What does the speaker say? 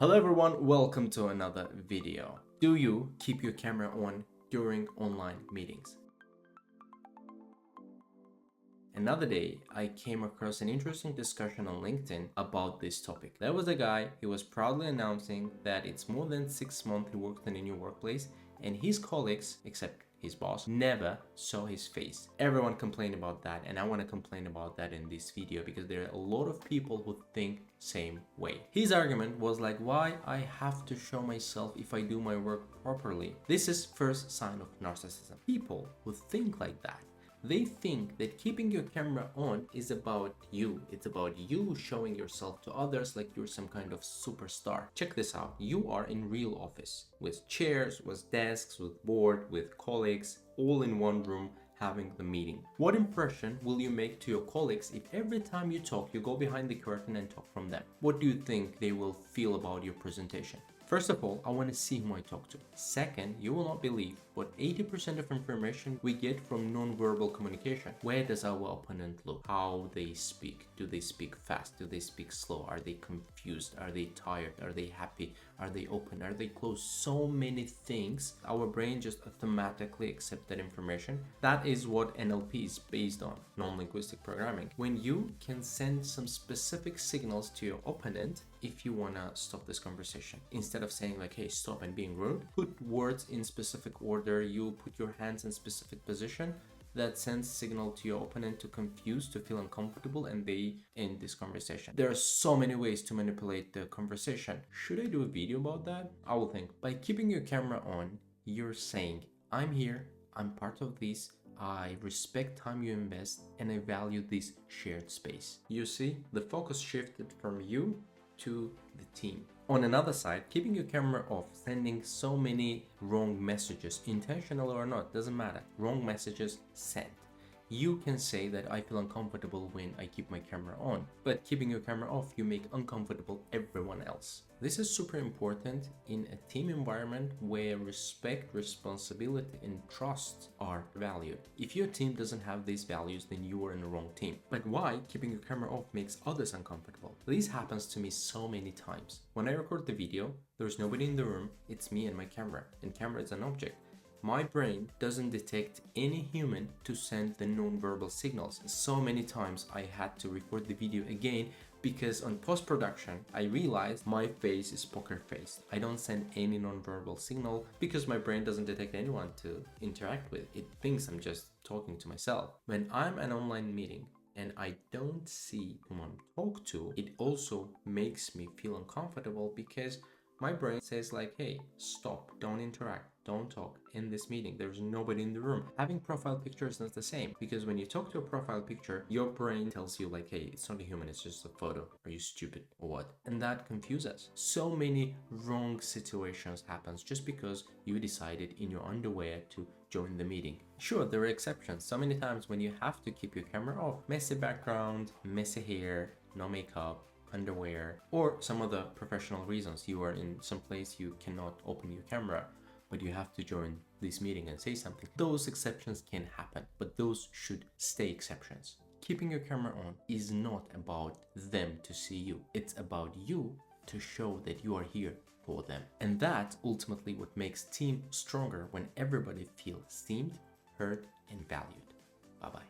Hello everyone, welcome to another video. Do you keep your camera on during online meetings? Another day, I came across an interesting discussion on LinkedIn about this topic. There was a guy, he was proudly announcing that it's more than 6 months he worked in a new workplace and his colleagues, except his boss, never saw his face. Everyone complained about that, and I want to complain about that in this video because there are a lot of people who think same way. His argument was like, why I have to show myself if I do my work properly? This is first sign of narcissism. People who think like that, they think that keeping your camera on is about you. It's about you showing yourself to others like you're some kind of superstar. Check this out. You are in real office with chairs, with desks, with board, with colleagues, all in one room having the meeting. What impression will you make to your colleagues if every time you talk, you go behind the curtain and talk from them? What do you think they will feel about your presentation? First of all, I want to see whom I talk to. Second, you will not believe what 80% of information we get from non-verbal communication. Where does our opponent look? How they speak? Do they speak fast? Do they speak slow? Are they confused? Are they tired? Are they happy? Are they open? Are they closed? So many things. Our brain just automatically accepts that information. That is what NLP is based on, non-linguistic programming. When you can send some specific signals to your opponent, if you want to stop this conversation, instead of saying like, hey, stop and being rude, put words in specific order, you put your hands in specific position, that sends signal to your opponent to confuse, to feel uncomfortable, and they end this conversation. There are so many ways to manipulate the conversation. Should I do a video about that? I will think. By keeping your camera on, you're saying, I'm here, I'm part of this, I respect time you invest, and I value this shared space. You see, the focus shifted from you to the team. On another side, keeping your camera off, sending so many wrong messages, intentional or not, doesn't matter. Wrong messages sent. You can say that I feel uncomfortable when I keep my camera on, but keeping your camera off, you make uncomfortable everyone else. This is super important in a team environment where respect, responsibility, and trust are valued. If your team doesn't have these values, then you are in the wrong team. But why keeping your camera off makes others uncomfortable? This happens to me so many times. When I record the video, there's nobody in the room, it's me and my camera, and camera is an object. My brain doesn't detect any human to send the non-verbal signals. So many times I had to record the video again because on post-production I realized my face is poker faced. I don't send any non-verbal signal because my brain doesn't detect anyone to interact with. It thinks I'm just talking to myself. When I'm an online meeting and I don't see whom I'm talking to, it also makes me feel uncomfortable because my brain says like, hey, stop, don't interact, don't talk in this meeting. There's nobody in the room. Having profile picture is not the same because when you talk to a profile picture, your brain tells you like, hey, it's not a human, it's just a photo. Are you stupid or what? And that confuses us. So many wrong situations happens just because you decided in your underwear to join the meeting. Sure, there are exceptions. So many times when you have to keep your camera off, messy background, messy hair, no makeup, underwear, or some other professional reasons. You are in some place you cannot open your camera, but you have to join this meeting and say something. Those exceptions can happen, but those should stay exceptions. Keeping your camera on is not about them to see you. It's about you to show that you are here for them. And that's ultimately what makes team stronger when everybody feels seen, heard, and valued. Bye-bye.